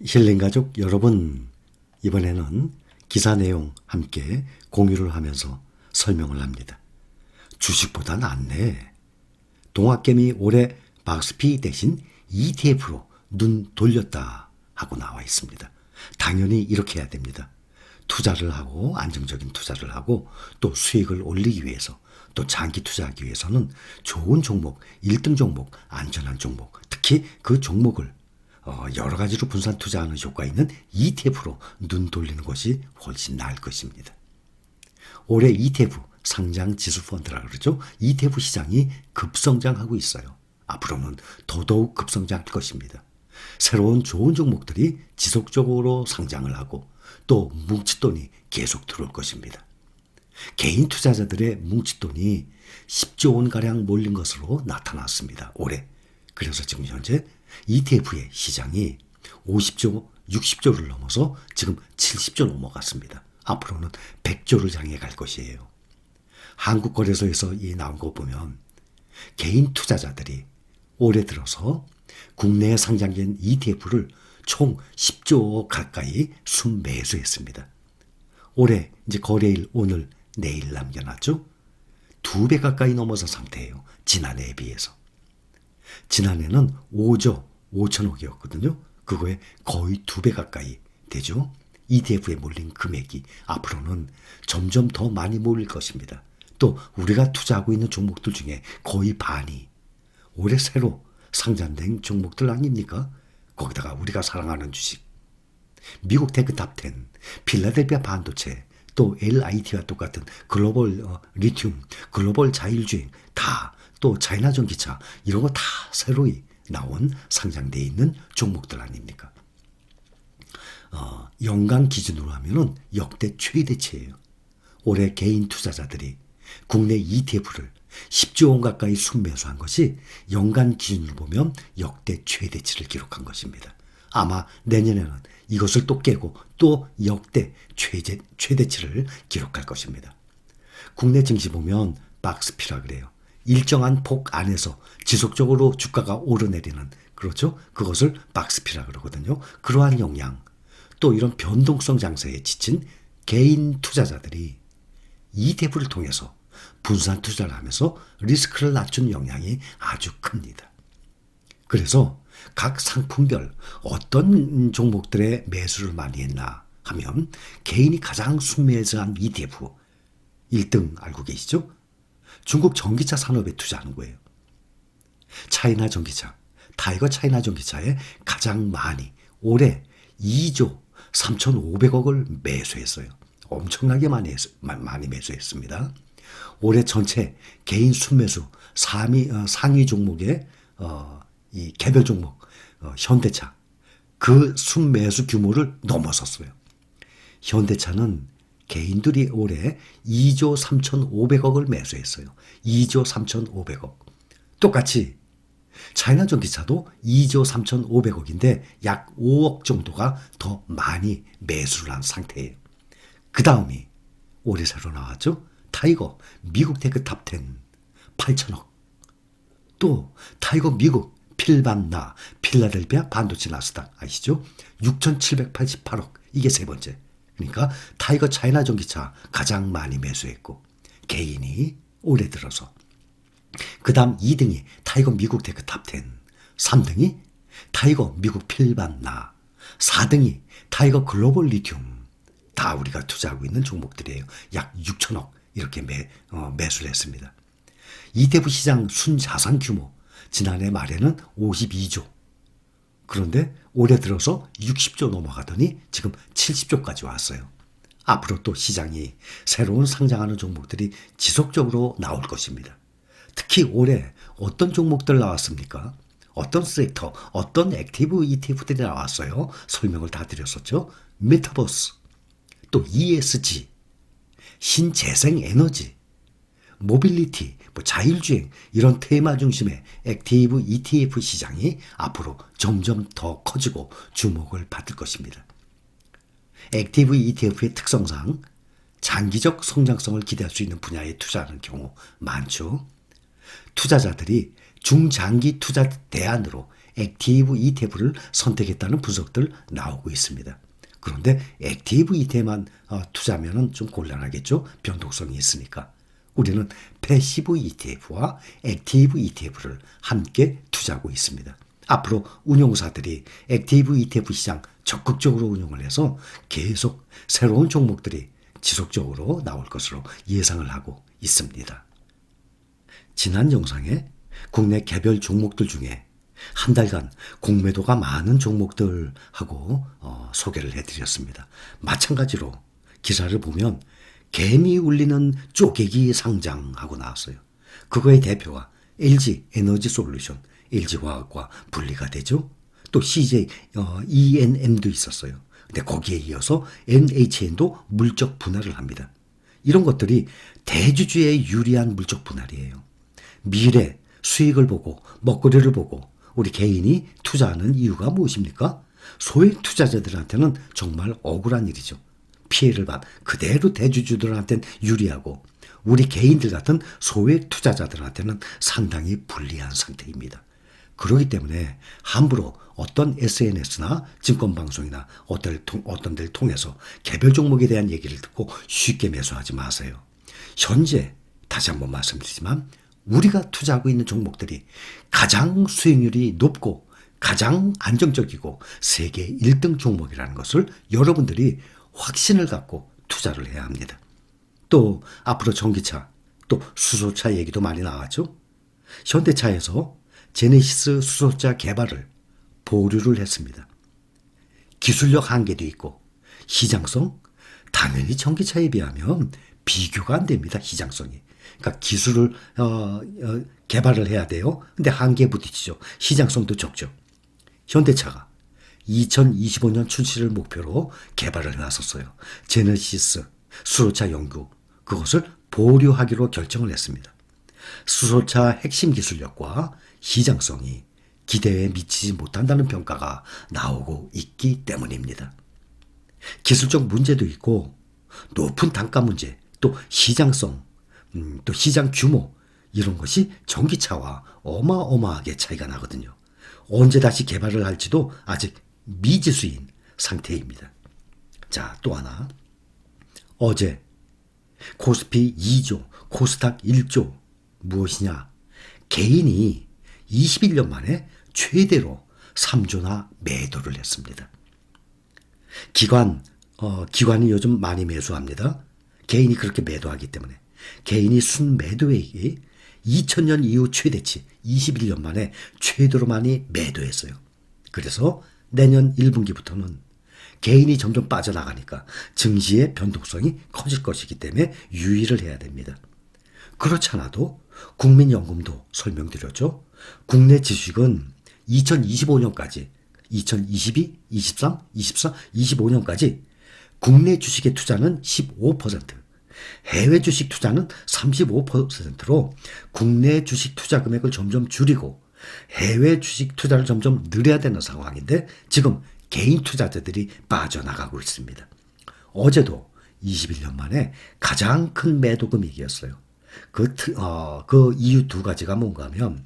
힐링가족 여러분, 이번에는 기사 내용 함께 공유를 하면서 설명을 합니다. 주식보다 낫네. 동학개미 올해 박스피 대신 ETF로 눈 돌렸다 하고 나와 있습니다. 당연히 이렇게 해야 됩니다. 투자를 하고 안정적인 투자를 하고 또 수익을 올리기 위해서 또 장기 투자하기 위해서는 좋은 종목, 1등 종목, 안전한 종목, 특히 그 종목을 여러 가지로 분산 투자하는 효과 있는 ETF로 눈 돌리는 것이 훨씬 나을 것입니다. 올해 ETF 상장 지수 펀드라 그러죠. ETF 시장이 급성장하고 있어요. 앞으로는 더더욱 급성장할 것입니다. 새로운 좋은 종목들이 지속적으로 상장을 하고 또 뭉칫돈이 계속 들어올 것입니다. 개인 투자자들의 뭉칫돈이 10조 원가량 몰린 것으로 나타났습니다. 올해. 그래서 지금 현재 ETF의 시장이 50조, 60조를 넘어서 지금 70조 넘어갔습니다. 앞으로는 100조를 향해 갈 것이에요. 한국거래소에서 이 나온 거 보면 개인 투자자들이 올해 들어서 국내에 상장된 ETF를 총 10조 가까이 순매수했습니다. 올해 이제 거래일 오늘 내일 남겨놨죠. 2배 가까이 넘어선 상태예요. 지난해에 비해서. 지난해는 5조 5천억이었거든요. 그거에 거의 2배 가까이 되죠. ETF에 몰린 금액이 앞으로는 점점 더 많이 몰릴 것입니다. 또 우리가 투자하고 있는 종목들 중에 거의 반이 올해 새로 상장된 종목들 아닙니까? 거기다가 우리가 사랑하는 주식, 미국 테크탑10, 필라델피아 반도체, 또 LIT와 똑같은 글로벌 리튬, 글로벌 자율주행 다, 또 차이나 전기차 이런 거 다 새로이 나온 상장되어 있는 종목들 아닙니까? 연간 기준으로 하면은 역대 최대치예요. 올해 개인 투자자들이 국내 ETF를 10조 원 가까이 순매수한 것이 연간 기준으로 보면 역대 최대치를 기록한 것입니다. 아마 내년에는 이것을 또 깨고 또 역대 최대치를 기록할 것입니다. 국내 증시 보면 박스피라 그래요. 일정한 폭 안에서 지속적으로 주가가 오르내리는, 그렇죠? 그것을 박스피라 그러거든요. 그러한 영향, 또 이런 변동성 장세에 지친 개인 투자자들이 ETF를 통해서 분산 투자를 하면서 리스크를 낮춘 영향이 아주 큽니다. 그래서 각 상품별 어떤 종목들의 매수를 많이 했나 하면 개인이 가장 순매수한 ETF 1등 알고 계시죠? 중국 전기차 산업에 투자하는 거예요. 차이나 전기차, 타이거 차이나 전기차에 가장 많이 올해 2조 3,500억을 매수했어요. 엄청나게 많이 매수했습니다. 올해 전체 개인 순매수 상위 종목의 이 개별 종목 현대차 그 순매수 규모를 넘어섰어요. 현대차는 개인들이 올해 2조 3,500억을 매수했어요. 2조 3,500억. 똑같이 차이나 전기차도 2조 3,500억인데 약 5억 정도가 더 많이 매수를 한 상태예요. 그 다음이 올해 새로 나왔죠. 타이거 미국 테크탑10 8천억. 또 타이거 미국 필반나 필라델피아 반도체 나스닥 아시죠? 6,788억. 이게 세 번째. 그러니까 타이거 차이나 전기차 가장 많이 매수했고 개인이 올해 들어서. 그 다음 2등이 타이거 미국 테크탑10, 3등이 타이거 미국 필반나, 4등이 타이거 글로벌 리튬. 다 우리가 투자하고 있는 종목들이에요. 약 6천억 이렇게 매수를 했습니다. ETF 시장 순자산 규모 지난해 말에는 52조. 그런데 올해 들어서 60조 넘어가더니 지금 70조까지 왔어요. 앞으로 또 시장이 새로운 상장하는 종목들이 지속적으로 나올 것입니다. 특히 올해 어떤 종목들 나왔습니까? 어떤 섹터, 어떤 액티브 ETF들이 나왔어요? 설명을 다 드렸었죠. 메타버스, 또 ESG, 신재생 에너지, 모빌리티, 자율주행 이런 테마 중심의 액티브 ETF 시장이 앞으로 점점 더 커지고 주목을 받을 것입니다. 액티브 ETF의 특성상 장기적 성장성을 기대할 수 있는 분야에 투자하는 경우 많죠. 투자자들이 중장기 투자 대안으로 액티브 ETF를 선택했다는 분석들 나오고 있습니다. 그런데 액티브 ETF만 투자하면 좀 곤란하겠죠? 변동성이 있으니까. 우리는 패시브 ETF와 액티브 ETF를 함께 투자하고 있습니다. 앞으로 운용사들이 액티브 ETF 시장 적극적으로 운용을 해서 계속 새로운 종목들이 지속적으로 나올 것으로 예상을 하고 있습니다. 지난 영상에 국내 개별 종목들 중에 한 달간 공매도가 많은 종목들하고 소개를 해드렸습니다. 마찬가지로 기사를 보면 개미 울리는 쪼개기 상장하고 나왔어요. 그거의 대표가 LG 에너지 솔루션, LG화학과 분리가 되죠. 또 CJ ENM도 있었어요. 근데 거기에 이어서 NHN도 물적 분할을 합니다. 이런 것들이 대주주에 유리한 물적 분할이에요. 미래 수익을 보고 먹거리를 보고 우리 개인이 투자하는 이유가 무엇입니까? 소액 투자자들한테는 정말 억울한 일이죠. 피해를 그대로 대주주들한테는 유리하고 우리 개인들 같은 소액 투자자들한테는 상당히 불리한 상태입니다. 그렇기 때문에 함부로 어떤 SNS나 증권방송이나 어떤 데를 통해서 개별 종목에 대한 얘기를 듣고 쉽게 매수하지 마세요. 현재 다시 한번 말씀드리지만 우리가 투자하고 있는 종목들이 가장 수익률이 높고 가장 안정적이고 세계 1등 종목이라는 것을 여러분들이 확신을 갖고 투자를 해야 합니다. 또 앞으로 전기차, 또 수소차 얘기도 많이 나왔죠. 현대차에서 제네시스 수소차 개발을 보류를 했습니다. 기술력 한계도 있고 시장성, 당연히 전기차에 비하면 비교가 안 됩니다. 시장성이. 그러니까 기술을 개발을 해야 돼요. 근데 한계에 부딪히죠. 시장성도 적죠. 현대차가 2025년 출시를 목표로 개발을 해왔었어요. 제네시스 수소차 연구 그것을 보류하기로 결정을 했습니다. 수소차 핵심 기술력과 시장성이 기대에 미치지 못한다는 평가가 나오고 있기 때문입니다. 기술적 문제도 있고 높은 단가 문제, 또 시장성, 또 시장 규모 이런 것이 전기차와 어마어마하게 차이가 나거든요. 언제 다시 개발을 할지도 아직 미지수인 상태입니다. 자, 또 하나. 어제 코스피 2조, 코스닥 1조 무엇이냐? 개인이 21년 만에 최대로 3조나 매도를 했습니다. 기관이 요즘 많이 매수합니다. 개인이 그렇게 매도하기 때문에. 개인이 순매도액이 2000년 이후 최대치 21년 만에 최대로 많이 매도했어요. 그래서 내년 1분기부터는 개인이 점점 빠져나가니까 증시의 변동성이 커질 것이기 때문에 유의를 해야 됩니다. 그렇지 않아도 국민연금도 설명드렸죠. 국내 주식은 2025년까지 2022, 23, 24, 25년까지 국내 주식의 투자는 15%, 해외 주식 투자는 35%로 국내 주식 투자 금액을 점점 줄이고 해외 주식 투자를 점점 늘려야 되는 상황인데 지금 개인 투자자들이 빠져나가고 있습니다. 어제도 21년 만에 가장 큰 매도 금액이었어요. 그 이유 두 가지가 뭔가 하면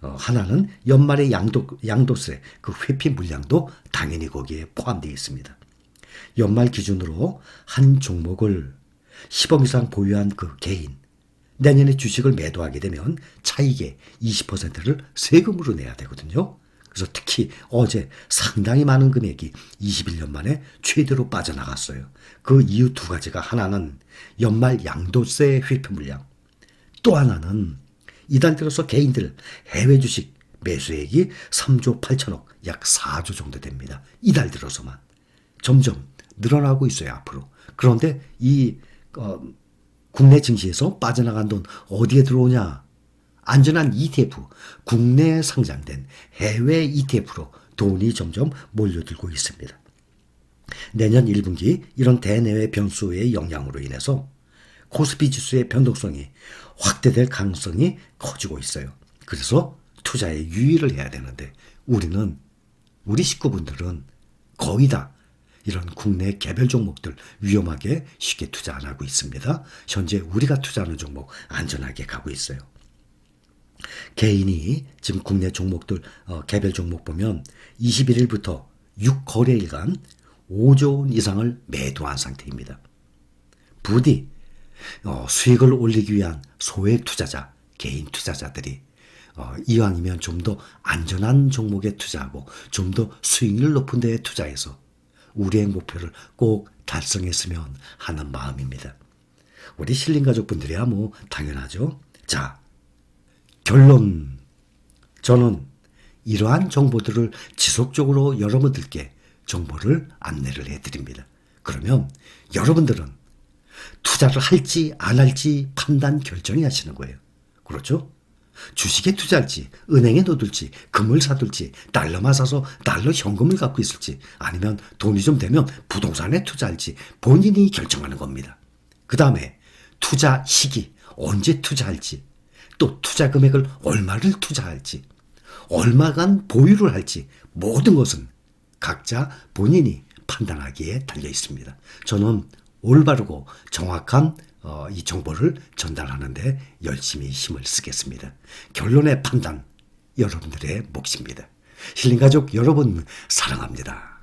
하나는 연말의 양도세 그 회피 물량도 당연히 거기에 포함되어 있습니다. 연말 기준으로 한 종목을 10억 이상 보유한 그 개인 내년에 주식을 매도하게 되면 차익의 20%를 세금으로 내야 되거든요. 그래서 특히 어제 상당히 많은 금액이 21년 만에 최대로 빠져나갔어요. 그 이유 두 가지가 하나는 연말 양도세 회피 물량, 또 하나는 이달 들어서 개인들 해외 주식 매수액이 3조 8천억, 약 4조 정도 됩니다. 이달 들어서만. 점점 늘어나고 있어요, 앞으로. 그런데 이 국내 증시에서 빠져나간 돈 어디에 들어오냐? 안전한 ETF, 국내에 상장된 해외 ETF로 돈이 점점 몰려들고 있습니다. 내년 1분기 이런 대내외 변수의 영향으로 인해서 코스피 지수의 변동성이 확대될 가능성이 커지고 있어요. 그래서 투자에 유의를 해야 되는데 우리 식구분들은 거의 다 이런 국내 개별 종목들 위험하게 쉽게 투자 안 하고 있습니다. 현재 우리가 투자하는 종목 안전하게 가고 있어요. 개인이 지금 국내 종목들 개별 종목 보면 21일부터 6거래일간 5조 원 이상을 매도한 상태입니다. 부디 수익을 올리기 위한 소액 투자자, 개인 투자자들이 이왕이면 좀 더 안전한 종목에 투자하고 좀 더 수익률 높은 데에 투자해서 우리의 목표를 꼭 달성했으면 하는 마음입니다. 우리 실린 가족분들이야 뭐 당연하죠. 자, 결론. 저는 이러한 정보들을 지속적으로 여러분들께 정보를 안내를 해드립니다. 그러면 여러분들은 투자를 할지 안 할지 판단 결정이 하시는 거예요. 그렇죠? 주식에 투자할지, 은행에 넣어둘지, 금을 사둘지, 달러만 사서 달러 현금을 갖고 있을지, 아니면 돈이 좀 되면 부동산에 투자할지 본인이 결정하는 겁니다. 그 다음에 투자 시기, 언제 투자할지, 또 투자 금액을 얼마를 투자할지, 얼마간 보유를 할지 모든 것은 각자 본인이 판단하기에 달려 있습니다. 저는 올바르고 정확한 이 정보를 전달하는데 열심히 힘을 쓰겠습니다. 결론의 판단 여러분들의 몫입니다. 힐링가족 여러분 사랑합니다.